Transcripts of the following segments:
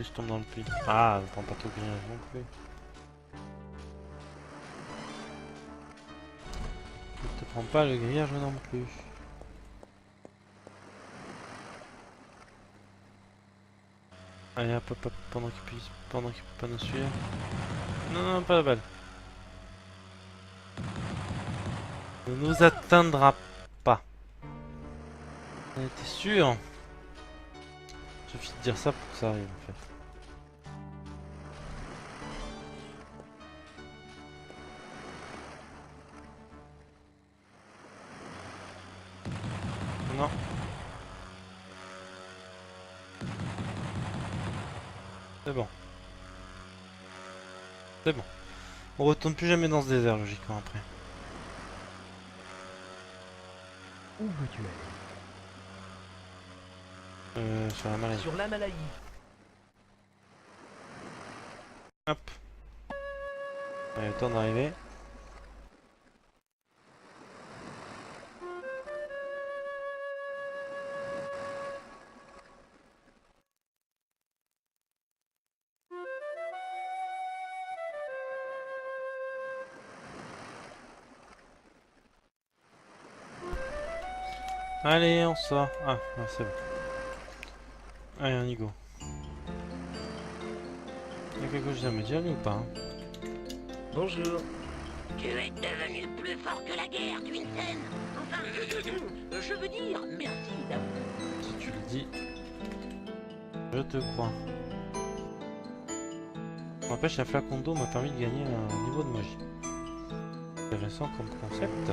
si je tombe dans le puits. Ah, je prends pas tout le grillage non plus. Je te prends pas le grillage non plus. Allez hop hop hop, pendant qu'il peut pas nous suivre. Non, non, pas la balle. Ne nous atteindra pas. On était sûr. Suffit de dire ça pour que ça arrive en fait. Non. C'est bon. C'est bon. On retourne plus jamais dans ce désert logiquement après. Où veux-tu aller? Sur la maladie. Sur la maladie. Hop. Allez, le temps d'arriver. Allez, on sort. Ah, ouais, c'est bon. Allez, on y go. Il y a quelque chose à me dire, lui, ou pas hein? Bonjour. Tu es devenu plus fort que la guerre, Twinsen. Enfin, je veux dire, merci d'avoir... Si tu le dis, je te crois. N'empêche, un flacon d'eau m'a permis de gagner un niveau de magie. Intéressant comme concept.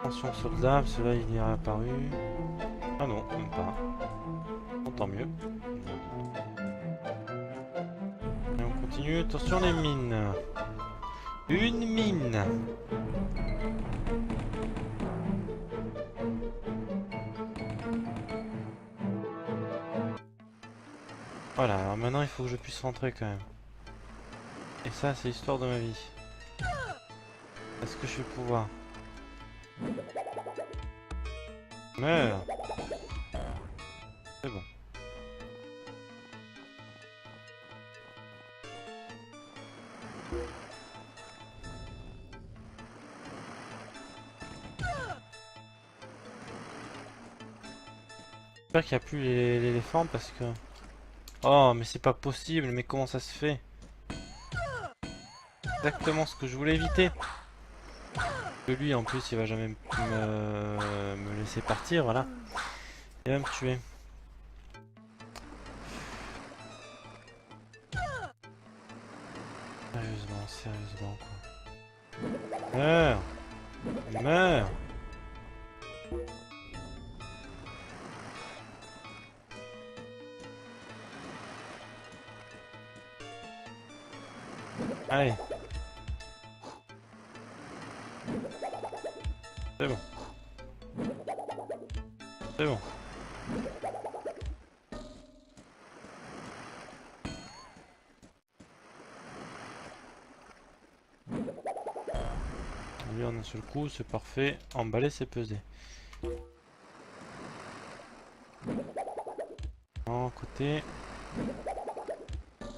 Attention soldat, cela il y a apparu. Ah non, même pas. Bon, tant mieux. Et on continue, attention les mines. Une mine. Voilà, alors maintenant il faut que je puisse rentrer quand même. Et ça c'est l'histoire de ma vie. Est-ce que je vais pouvoir? Meurs. C'est bon. J'espère qu'il n'y a plus l'éléphant parce que... Oh mais c'est pas possible, mais comment ça se fait? Exactement ce que je voulais éviter. Que lui en plus il va jamais me laisser partir, voilà. Il va me tuer. Sérieusement, sérieusement quoi. Meurs. Meurs. Allez. C'est bon. C'est bon. Lui en un seul coup, c'est parfait. Emballer, c'est peser. En côté.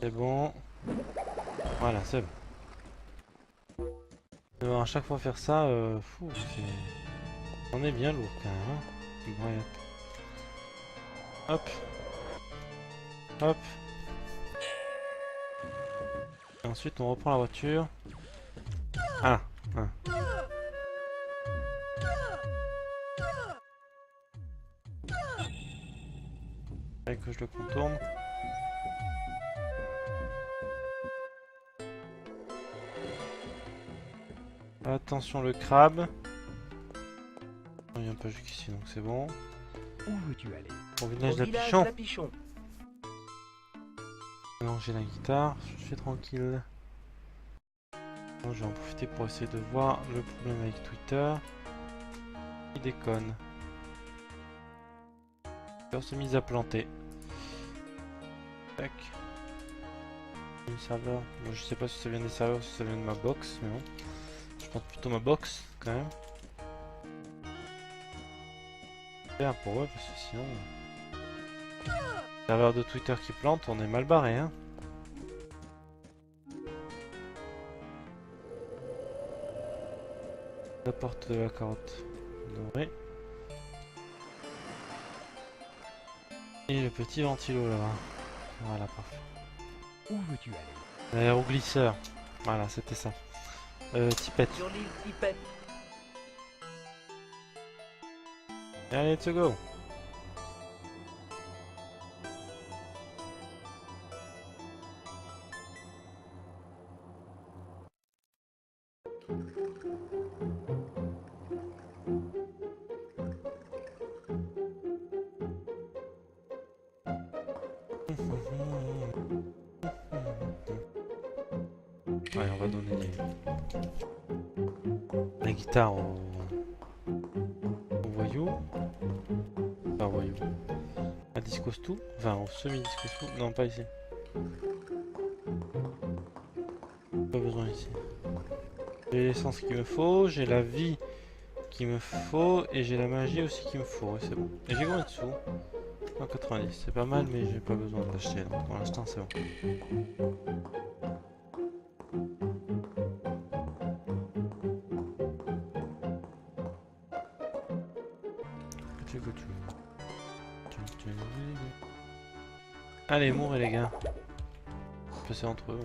C'est bon. Voilà, c'est bon. À chaque fois faire ça, fou, on est bien lourd quand même. Hein. Ouais. Hop. Hop. Et ensuite on reprend la voiture. Ah. Ah. Fallait que je le contourne. Attention le crabe. On vient pas jusqu'ici donc c'est bon. Où veux-tu aller? Au village Au de village Pichon. d'Apichon. Non, j'ai la guitare, je suis tranquille. Bon, je vais en profiter pour essayer de voir le problème avec Twitter. Il déconne. Twitter s'est mise à planter. Tac. Le serveur. Bon, je sais pas si ça vient des serveurs ou si ça vient de ma box, mais bon. Je pense plutôt ma box quand même. Bien pour eux parce que sinon. Serveur de Twitter qui plante, on est mal barré, hein. La porte de la carotte dorée. Et le petit ventilo là-bas. Voilà, parfait. Où veux-tu aller? L'aéroglisseur. Voilà, c'était ça. Tipette. Sur l'île Pipette. Allez, let's go. Ouais, on va donner la guitare au voyou. Pas au voyou. À Discostou. Enfin, au semi-Discostou. Non, pas ici. Pas besoin ici. J'ai l'essence qu'il me faut, j'ai la vie qu'il me faut, et j'ai la magie aussi qu'il me faut. Ouais, c'est bon. Et j'ai combien de sous? 190. C'est pas mal, mais j'ai pas besoin de l'acheter. Donc pour l'instant, c'est bon. Allez, mourez les gars. Passer entre eux.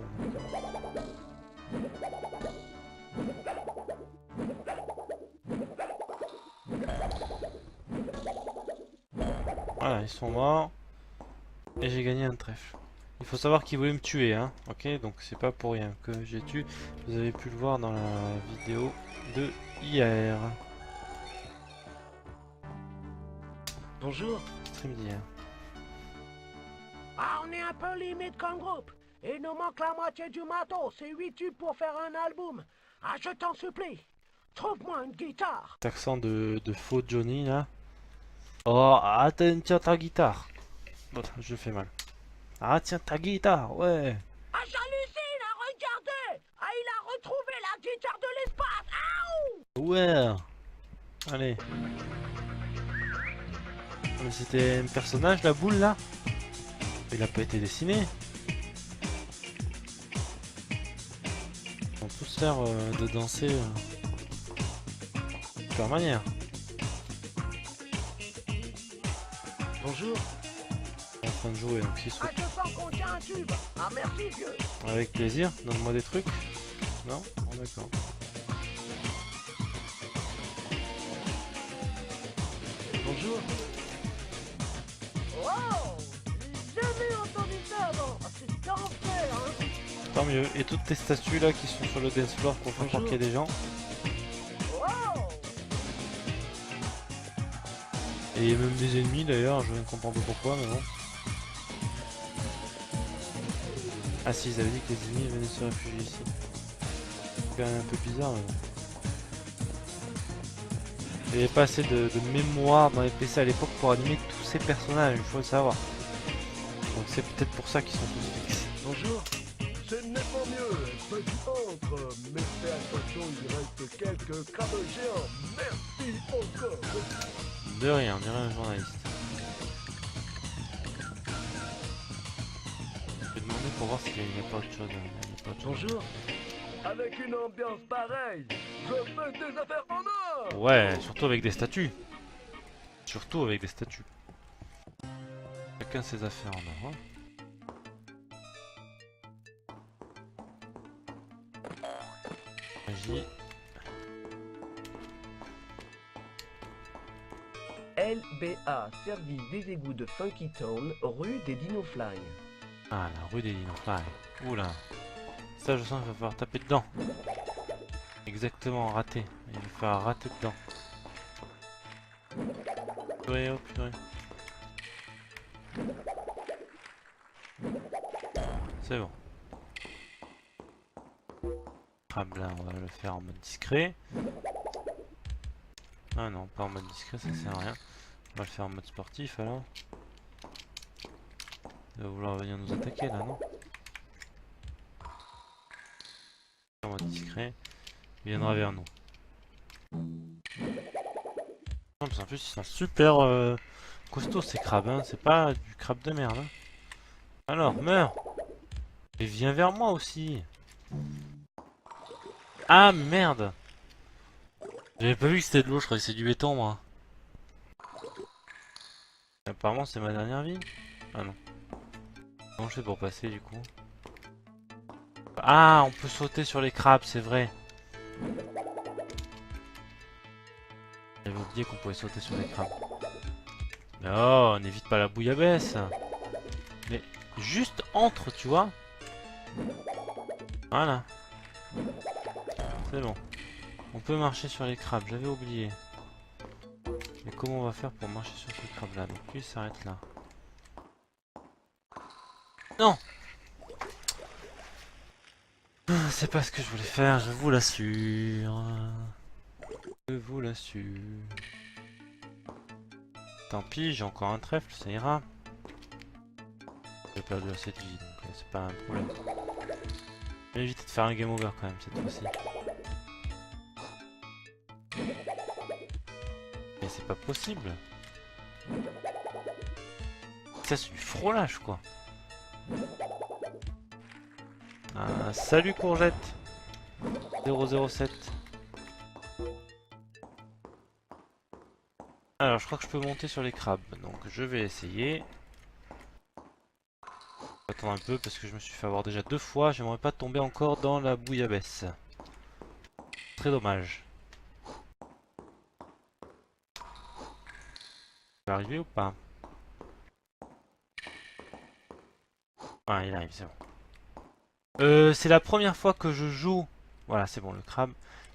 Voilà, ils sont morts. Et j'ai gagné un trèfle. Il faut savoir qu'ils voulaient me tuer, hein. Ok, donc c'est pas pour rien que j'ai tué. Vous avez pu le voir dans la vidéo de hier. Bonjour. Stream d'hier. Ah, on est un peu limite comme groupe. Il nous manque la moitié du matos. C'est 8 tubes pour faire un album. Ah, je t'en supplie. Trouve-moi une guitare. Cet accent de faux Johnny là. Oh, ah, tiens ta guitare. Bon, je fais mal. Ah, tiens ta guitare, ouais. Ah, j'hallucine, ah, regardez. Ah, il a retrouvé la guitare de l'espace. Aouh. Ouais. Allez. Mais c'était un personnage, la boule là. Il a pas été dessiné. Ils vont tous l'air de danser de leur manière. Bonjour. En train de jouer, donc s'il Ah, je sens qu'on tient un tube. Ah, merci, vieux. avec plaisir, donne-moi des trucs. Non? Bon, d'accord. Bonjour. Wow. J'ai jamais entendu ça avant. Ah, c'est d'enfer, hein. Tant mieux. Et toutes tes statues là qui sont sur le dance floor pour faire croire qu'il y a des gens. Wow. Et même des ennemis d'ailleurs, je ne comprends pas pourquoi, mais bon. Ah si, ils avaient dit que les ennemis venaient se réfugier ici. C'est quand même un peu bizarre, mais bon. Il n'y avait pas assez de mémoire dans les PC à l'époque pour animer tous ces personnages, il faut le savoir. Donc c'est peut-être pour ça qu'ils sont tous fixes. Bonjour. Ce n'est pas mieux, petit entre, mais fais attention, il reste quelques crabes géants. Merci encore. De rien, on dirait un journaliste. Je vais demander pour voir s'il n'y a pas autre chose. Il y a pas autre chose. Bonjour. Avec une ambiance pareille, je fais des affaires en or. Ouais, surtout avec des statues. Surtout avec des statues. Chacun ses affaires en or. Hein. Magie. LBA, service des égouts de Funky Town, rue des Dinofly. Ah, la rue des Dinofly. Oula. Ça, je sens qu'il va falloir taper dedans. Exactement, rater. Il va falloir rater dedans. Purée, oh purée. C'est bon. Crabe là, on va le faire en mode discret. Ah non, pas en mode discret, ça sert à rien. On va le faire en mode sportif alors. Il va vouloir venir nous attaquer là, non? En mode discret, il viendra vers nous. Non, parce qu'en plus, ils sont super costauds ces crabes, hein. C'est pas du crabe de merde. Hein. Alors, meurs. Et viens vers moi aussi. Ah merde. J'avais pas vu que c'était de l'eau, je croyais que c'est du béton moi. Apparemment c'est ma dernière vie. Ah non. Comment je fais pour passer du coup? Ah, on peut sauter sur les crabes, c'est vrai. J'avais oublié qu'on pouvait sauter sur les crabes. Mais oh, n'évite pas la bouillabaisse. Mais juste entre, tu vois. Voilà. C'est bon. On peut marcher sur les crabes, j'avais oublié. Mais comment on va faire pour marcher sur ces crabes là? Donc lui il s'arrête là. Non! C'est pas ce que je voulais faire, je vous l'assure. Je vous l'assure. Tant pis, j'ai encore un trèfle, ça ira. J'ai perdu assez de vie, donc c'est pas un problème. Je vais éviter de faire un game over quand même cette fois-ci. Mais c'est pas possible. Ça c'est du frôlage quoi. Ah, salut courgette 007. Alors je crois que je peux monter sur les crabes. Donc je vais essayer. Attends un peu parce que je me suis fait avoir déjà 2 fois. J'aimerais pas tomber encore dans la bouillabaisse. Très dommage. Il va arriver ou pas? Ah il arrive, c'est bon. C'est la première fois que je joue. Voilà, c'est bon, le crabe.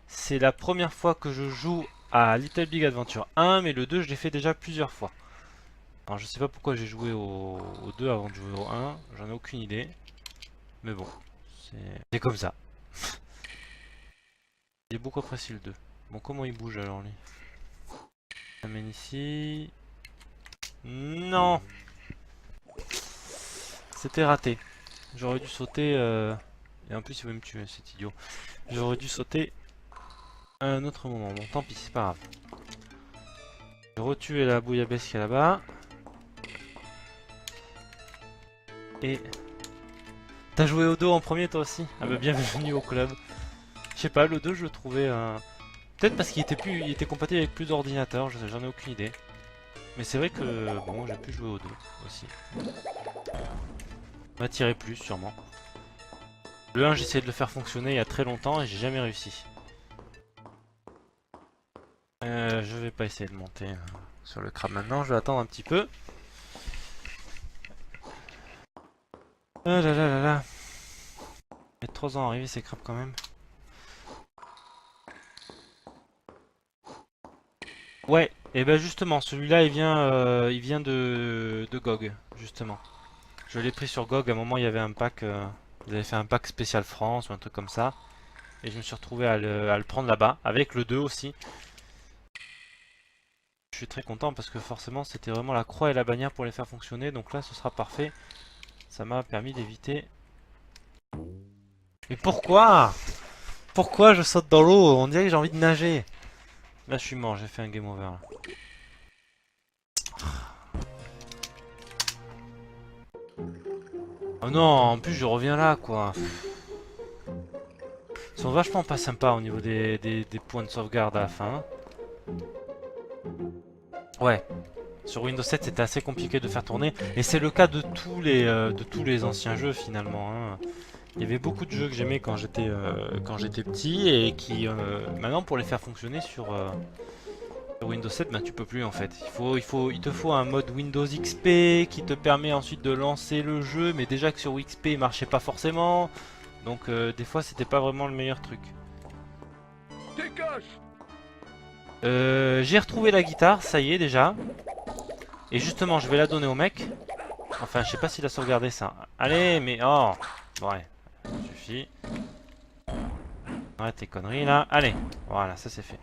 C'est la première fois que je joue à Little Big Adventure 1, mais le 2, je l'ai fait déjà plusieurs fois. Alors, je sais pas pourquoi j'ai joué au 2 avant de jouer au 1. J'en ai aucune idée. Mais bon, c'est comme ça. J'ai beaucoup apprécié le 2. Bon, comment il bouge alors, lui? Ça mène ici. Non! C'était raté. J'aurais dû sauter... Et en plus il va me tuer, cet idiot. J'aurais dû sauter à un autre moment. Bon tant pis, c'est pas grave. Je vais retuer la bouillabaisse qui est là-bas. Et... T'as joué au 2 en premier toi aussi? Ah bah bienvenue au club. Je sais pas, le 2 je le trouvais... Peut-être parce qu'il était compatible avec plus d'ordinateurs, j'en ai aucune idée. Mais c'est vrai que bon, j'ai pu jouer au 2 aussi. M'attirer plus sûrement. Le 1 j'ai essayé de le faire fonctionner il y a très longtemps et j'ai jamais réussi. Je vais pas essayer de monter sur le crabe maintenant, je vais attendre un petit peu. Ah là là là là. Il met 3 ans à arriver ces crabes quand même. Ouais, et ben justement, celui-là il vient de GOG, justement. Je l'ai pris sur GOG, à un moment il y avait un pack, vous avez fait un pack spécial France ou un truc comme ça. Et je me suis retrouvé à le prendre là-bas, avec le 2 aussi. Je suis très content parce que forcément c'était vraiment la croix et la bannière pour les faire fonctionner. Donc là ce sera parfait. Ça m'a permis d'éviter... Mais pourquoi? Pourquoi je saute dans l'eau? On dirait que j'ai envie de nager. Là je suis mort, j'ai fait un game over là. Oh non, en plus je reviens là quoi. Ils sont vachement pas sympas au niveau des points de sauvegarde à la fin. Ouais. Sur Windows 7 c'était assez compliqué de faire tourner. Et c'est le cas de tous les anciens jeux finalement. Hein. Il y avait beaucoup de jeux que j'aimais quand j'étais petit et qui maintenant pour les faire fonctionner sur Windows 7 ben, tu peux plus en fait. Il te faut un mode Windows XP qui te permet ensuite de lancer le jeu, mais déjà que sur XP il marchait pas forcément. Donc des fois c'était pas vraiment le meilleur truc. J'ai retrouvé la guitare, ça y est déjà. Et justement je vais la donner au mec. Enfin je sais pas s'il a sauvegardé ça. Allez mais oh ouais, ça suffit. Arrête tes conneries là. Allez, voilà ça c'est fait.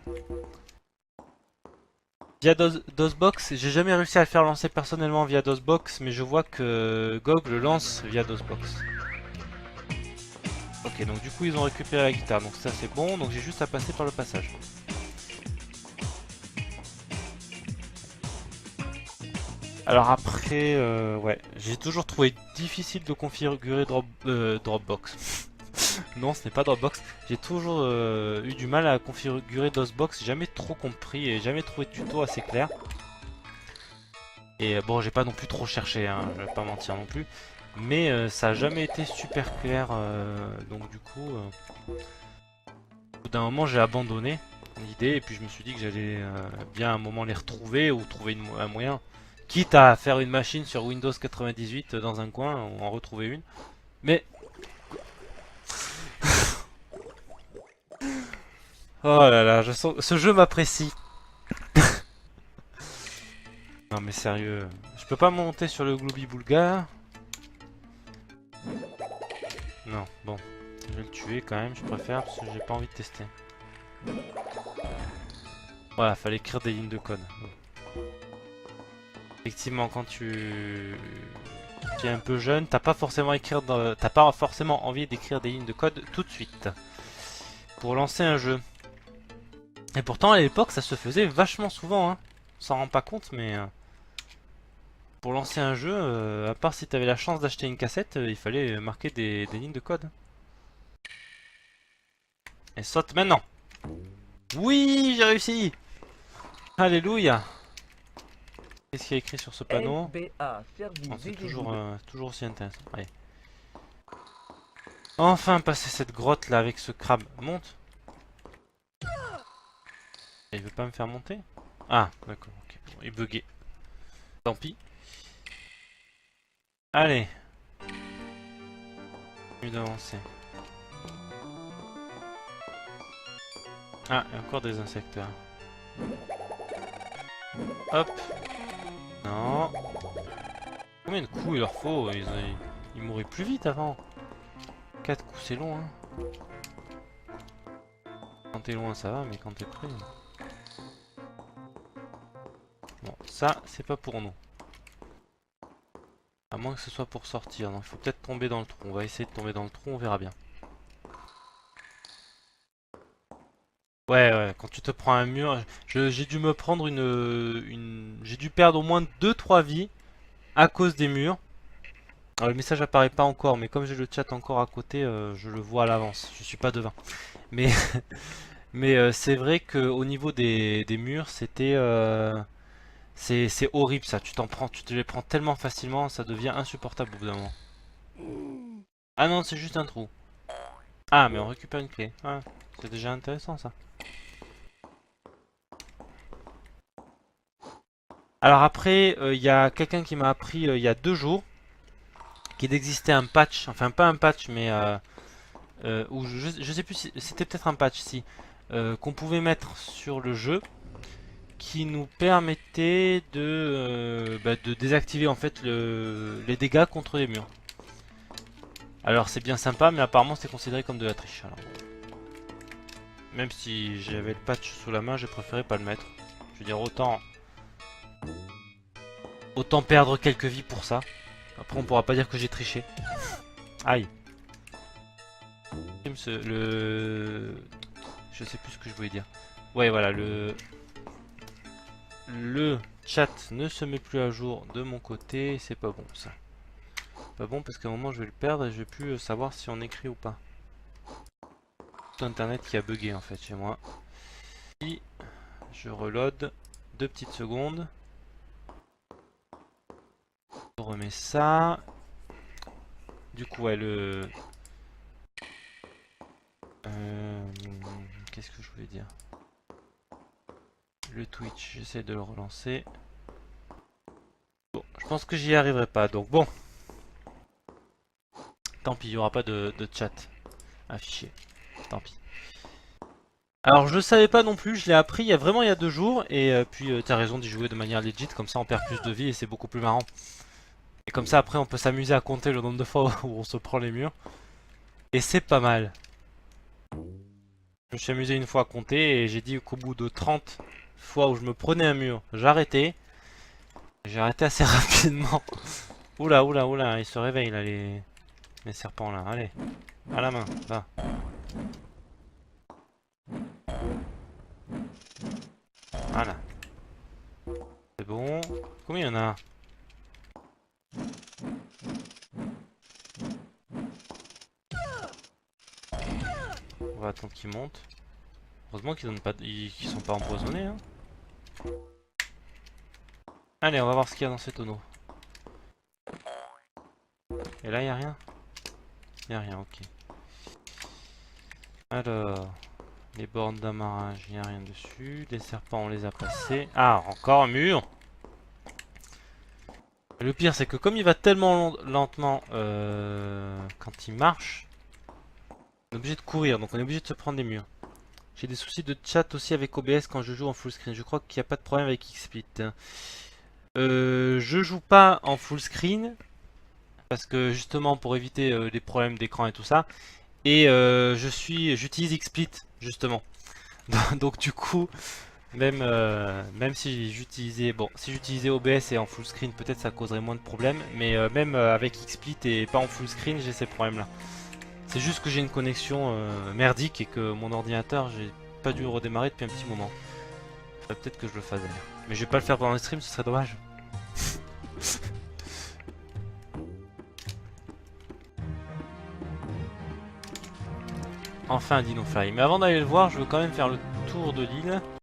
Via DOSBox, j'ai jamais réussi à le faire lancer personnellement via DOSBox, mais je vois que GOG le lance via DOSBox. Ok, donc du coup ils ont récupéré la guitare, donc ça c'est bon, donc j'ai juste à passer par le passage. Alors après, ouais, j'ai toujours trouvé difficile de configurer Dropbox. Non, ce n'est pas Dropbox. J'ai toujours eu du mal à configurer DOSBox. J'ai jamais trop compris et jamais trouvé de tuto assez clair. Et bon, j'ai pas non plus trop cherché, hein, je vais pas mentir non plus. Mais ça a jamais été super clair. Donc du coup, au bout d'un moment, j'ai abandonné l'idée et puis je me suis dit que j'allais bien à un moment les retrouver ou trouver un moyen. Quitte à faire une machine sur Windows 98 dans un coin, ou en retrouver une. Mais... Oh là là, je sens... ce jeu m'apprécie. Non mais sérieux, je peux pas monter sur le Glooby Boulga. Non, bon, je vais le tuer quand même, je préfère parce que j'ai pas envie de tester. Voilà, fallait écrire des lignes de code. Effectivement, quand tu es un peu jeune, t'as pas forcément envie d'écrire des lignes de code tout de suite pour lancer un jeu. Et pourtant à l'époque ça se faisait vachement souvent, hein. On s'en rend pas compte, mais pour lancer un jeu, à part si t'avais la chance d'acheter une cassette, il fallait marquer des lignes de code. Et saute maintenant. Oui, j'ai réussi. Alléluia. Qu'est-ce qu'il y a écrit sur ce panneau? NBA, service Oh, c'est des toujours, égouts toujours aussi intéressant. Allez. Enfin passer cette grotte là avec ce crabe. Monte. Il veut pas me faire monter? Ah, d'accord, ok. Bon, il buguait. Tant pis. Allez. Mieux d'avancer. Ah, il y a encore des insectes là. Hop. Non. Combien de coups il leur faut? Ils mourraient plus vite avant. 4 coups c'est long, hein. Quand t'es loin ça va, mais quand t'es près... Bon, ça c'est pas pour nous. À moins que ce soit pour sortir. Donc il faut peut-être tomber dans le trou. On va essayer de tomber dans le trou, on verra bien. Ouais, ouais, quand tu te prends un mur... J'ai dû me prendre j'ai dû perdre au moins 2-3 vies à cause des murs. Alors, le message apparaît pas encore, mais comme j'ai le chat encore à côté, je le vois à l'avance. Je suis pas devin. Mais, mais c'est vrai qu'au niveau des murs, c'est horrible ça. Tu te les prends tellement facilement, ça devient insupportable au bout d'un moment. Ah non, c'est juste un trou. Ah, mais on récupère une clé. Ah, c'est déjà intéressant ça. Alors après, il y a quelqu'un qui m'a appris il y a 2 jours qu'il existait un patch, enfin pas un patch, mais ou je sais plus si c'était peut-être un patch si qu'on pouvait mettre sur le jeu qui nous permettait de désactiver en fait les dégâts contre les murs. Alors c'est bien sympa, mais apparemment c'est considéré comme de la triche. Alors, même si j'avais le patch sous la main, j'ai préféré pas le mettre. Je veux dire, autant perdre quelques vies pour ça. Après on pourra pas dire que j'ai triché. Aïe. Je sais plus ce que je voulais dire. Ouais, voilà, le chat ne se met plus à jour de mon côté. C'est pas bon ça. Pas bon parce qu'à un moment je vais le perdre et je vais plus savoir si on écrit ou pas. C'est internet qui a bugué en fait chez moi. Et je reload 2 petites secondes. Je remets ça. Du coup, ouais, qu'est-ce que je voulais dire? Le Twitch, j'essaie de le relancer. Bon, je pense que j'y arriverai pas, donc bon. Tant pis, il n'y aura pas de chat affiché. Tant pis. Alors je savais pas non plus, je l'ai appris il y a 2 jours. Et puis t'as raison d'y jouer de manière legit, comme ça on perd plus de vie et c'est beaucoup plus marrant. Et comme ça après on peut s'amuser à compter le nombre de fois où on se prend les murs. Et c'est pas mal. Je me suis amusé une fois à compter et j'ai dit qu'au bout de 30 fois où je me prenais un mur, j'arrêtais. J'ai arrêté assez rapidement. Oula, oula, oula, ils se réveillent là les serpents là. Allez, à la main, va. Voilà. C'est bon. Combien il y en a? va attendre qu'ils montent. Heureusement qu'ils donnent pas, qu'ils sont pas empoisonnés. Hein. Allez, on va voir ce qu'il y a dans ces tonneaux. Et là, il n'y a rien? Il n'y a rien, ok. Alors, les bornes d'amarrage, il n'y a rien dessus. Les serpents, on les a passés. Ah, encore un mur! Le pire, c'est que comme il va tellement lentement quand il marche, on est obligé de courir, donc on est obligé de se prendre des murs. J'ai des soucis de chat aussi avec OBS quand je joue en full screen. Je crois qu'il n'y a pas de problème avec XSplit. Je joue pas en full screen parce que justement pour éviter des problèmes d'écran et tout ça. Et j'utilise XSplit justement. Donc du coup, même si j'utilisais OBS et en full screen, peut-être ça causerait moins de problèmes. Mais même avec XSplit et pas en full screen, j'ai ces problèmes-là. C'est juste que j'ai une connexion merdique et que mon ordinateur, j'ai pas dû redémarrer depuis un petit moment. Peut-être que je le faisais. Mais je vais pas le faire pendant le stream, ce serait dommage. Enfin Dinofly. Mais avant d'aller le voir, je veux quand même faire le tour de l'île.